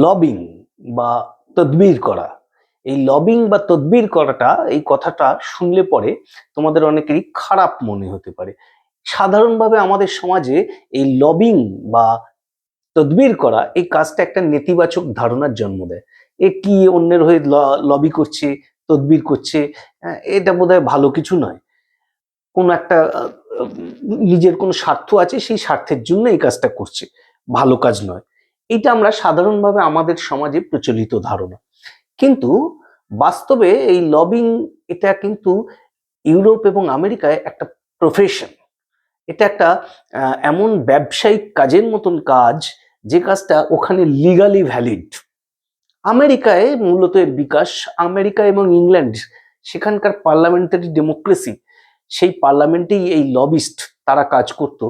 Lobbying বা তদবির করা, এই লবিং বা তদবির করাটা, এই কথাটা শুনলে পরে তোমাদের অনেকেরই খারাপ মনে হতে পারে। সাধারণভাবে আমাদের সমাজে এই লবিং বা তদবির করা এই কাজটা একটা নেতিবাচক ধারণার জন্ম দেয়। এ কি অন্যের হয়ে লবি করছে, তদবির করছে, এটা বোধহয় ভালো কিছু নয়। কোনো একটা নিজের কোনো স্বার্থ আছে, সেই স্বার্থের জন্য এই কাজটা করছে, ভালো কাজ নয়। এটা আমরা সাধারণভাবে আমাদের সমাজে প্রচলিত ধারণা। কিন্তু বাস্তবে এই লবিং, এটা কিন্তু ইউরোপ এবং আমেরিকায় একটা প্রফেশন। এটা একটা এমন ব্যবসায়িক কাজের মতন কাজ, যে কাজটা ওখানে লিগালি ভ্যালিড। আমেরিকায় মূলত এর বিকাশ, আমেরিকা এবং ইংল্যান্ড, সেখানকার পার্লামেন্টারি ডেমোক্রেসি, সেই পার্লামেন্টেই এই লবিস্ট তারা কাজ করত।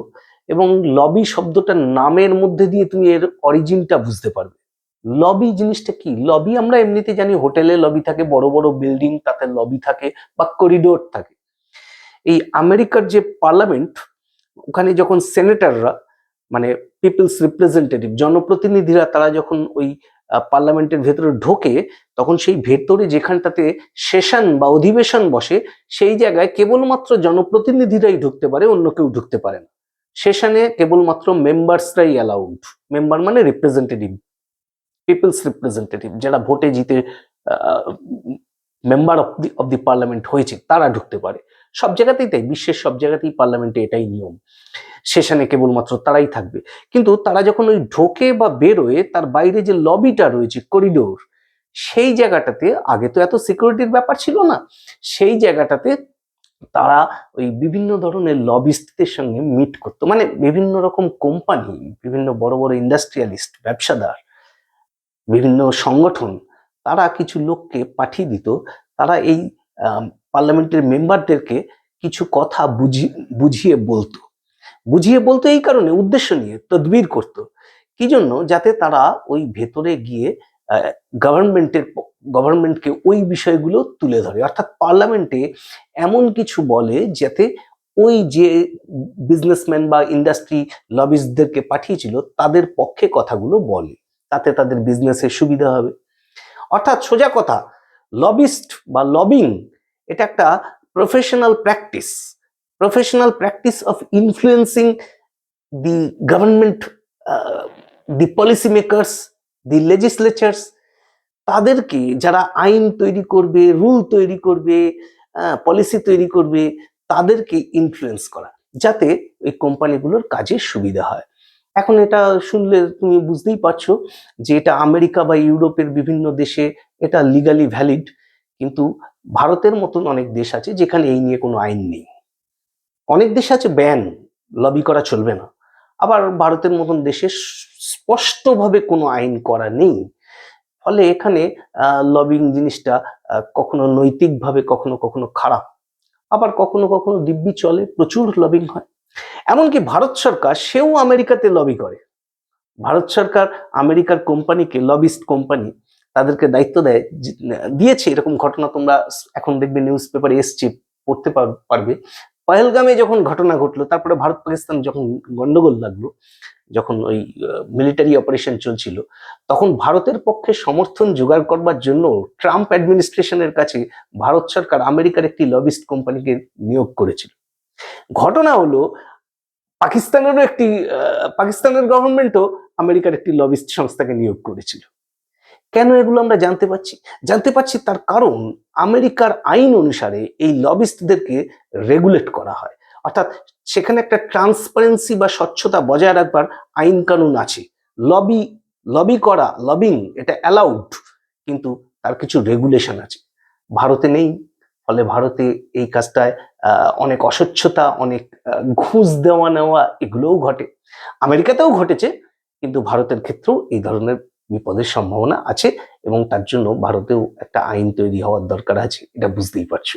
এবং লবি শব্দটার নামের মধ্যে দিয়ে তুমি এর অরিজিনটা বুঝতে পারবে। লবি জিনিসটা কি? লবি আমরা এমনিতে জানি, হোটেলে লবি থাকে, বড় বড় বিল্ডিং, তাতে লবি থাকে বা করিডোর থাকে। এই আমেরিকার যে পার্লামেন্ট, ওখানে যখন সেনেটররা, মানে পিপলস রিপ্রেজেন্টেটিভ, জনপ্রতিনিধিরা, তারা যখন ওই পার্লামেন্টের ভেতরে ঢোকে, তখন সেই ভেতরে যেখানটাতে সেশন বা অধিবেশন বসে, সেই জায়গায় কেবলমাত্র জনপ্রতিনিধিরাই ঢুকতে পারে, অন্য কেউ ঢুকতে পারে না। সেশনে কেবলমাত্র মেম্বার্সরাই অ্যালাউড। মেম্বার মানে রিপ্রেজেন্টেটিভ, পিপলস রিপ্রেজেন্টেটিভ, যারা ভোটে জিতে মেম্বার অফ দি পার্লামেন্ট হয়েছে, তারা ঢুকতে পারে। সব জায়গাতেই তাই, বিশ্বের সব জায়গাতেই পার্লামেন্টে এটাই নিয়ম। সেশনে কেবলমাত্র তারাই থাকবে। কিন্তু তারা যখন ওই ঢোকে বা বেরোয়, তার বাইরে যে লবিটা রয়েছে, করিডোর, সেই জায়গাটাতে আগে তো এত সিকিউরিটির ব্যাপার ছিল না। সেই জায়গাটাতে তারা ওই বিভিন্ন ধরনের লবিস্টদের সঙ্গে মিট করতো। মানে বিভিন্ন রকম কোম্পানি, বিভিন্ন বড় বড় ইন্ডাস্ট্রিয়ালিস্ট, ব্যবসাদার, বিভিন্ন সংগঠন, তারা কিছু লোককে পাঠিয়ে দিত। তারা এই পার্লামেন্টের মেম্বারদেরকে কিছু কথা বুঝিয়ে বলতো। এই কারণে, উদ্দেশ্য নিয়ে তদবির করত। কি জন্য? যাতে তারা ওই ভেতরে গিয়ে গভর্নমেন্টকে ওই বিষয়গুলো তুলে ধরে। অর্থাৎ পার্লামেন্টে এমন কিছু বলে যাতে ওই যে বিজনেসম্যান বা ইন্ডাস্ট্রি লবিস্টদেরকে পাঠিয়েছিল, তাদের পক্ষে কথাগুলো বলে, তাতে তাদের বিজনেসের সুবিধা হবে। অর্থাৎ সোজা কথা, লবিস্ট বা লবিং, এটা একটা professional practice of influencing the government, the policy makers, দি লেজিসলেচার্স, তাদেরকে, যারা আইন তৈরি করবে, রুল তৈরি করবে, পলিসি তৈরি করবে, তাদেরকে ইনফ্লুয়েন্স করা, যাতে এই কোম্পানিগুলোর কাজে সুবিধা হয়। এখন এটা শুনলে তুমি বুঝতেই পারছো যে এটা আমেরিকা বা ইউরোপের বিভিন্ন দেশে এটা লিগালি ভ্যালিড। কিন্তু ভারতের মতন অনেক দেশ আছে যেখানে এই নিয়ে কোনো আইন নেই। অনেক দেশ আছে ব্যান, লবি করা চলবে না। আবার ভারতের মতন দেশে স্পষ্টভাবে কোনো আইন করা নেই। ফলে এখানে লবিং জিনিসটা কখনো নৈতিকভাবে, কখনো কখনো খারাপ, আবার কখনো কখনো দিব্যি চলে, প্রচুর লবিং হয়। এমনকি ভারত সরকার, সেও আমেরিকাতে লবি করে। ভারত সরকার আমেরিকার কোম্পানিকে, লবিস্ট কোম্পানি, তাদেরকে দায়িত্ব দিয়েছে। এরকম ঘটনা তোমরা এখন দেখবে নিউজ পেপারে এসছে, পড়তে পারবে। পহেলগামে যখন ঘটনা ঘটলো, তারপরে ভারত পাকিস্তান যখন গন্ডগোল লাগলো, যখন ওই মিলিটারি অপারেশন চলছিল, তখন ভারতের পক্ষে সমর্থন জোগাড় করবার জন্য ট্রাম্প অ্যাডমিনিস্ট্রেশনের কাছে ভারত সরকার আমেরিকার একটি লবিস্ট কোম্পানিকে নিয়োগ করেছিল। ঘটনা হলো, পাকিস্তানের গভর্নমেন্টও আমেরিকার একটি লবিস্ট সংস্থাকে নিয়োগ করেছিল। কেন এগুলো আমরা জানতে পারছি তার কারণ, আমেরিকার আইন অনুসারে এই লবিস্টদেরকে রেগুলেট করা হয়। অর্থাৎ সেখানে একটা ট্রান্সপারেন্সি বা স্বচ্ছতা বজায় রাখবার আইন কানুন আছে। লবিং এটা অ্যালাউড, কিন্তু তার কিছু রেগুলেশন আছে। ভারতে নেই। ফলে ভারতে এই কাজটায় অনেক অস্বচ্ছতা, অনেক ঘুষ দেওয়া নেওয়া, এগুলোও ঘটে। আমেরিকাতেও ঘটেছে, কিন্তু ভারতের ক্ষেত্রেও এই ধরনের বিপদের সম্ভাবনা আছে, এবং তার জন্য ভারতেও একটা আইন তৈরি হওয়ার দরকার আছে, এটা বুঝতেই পারছো।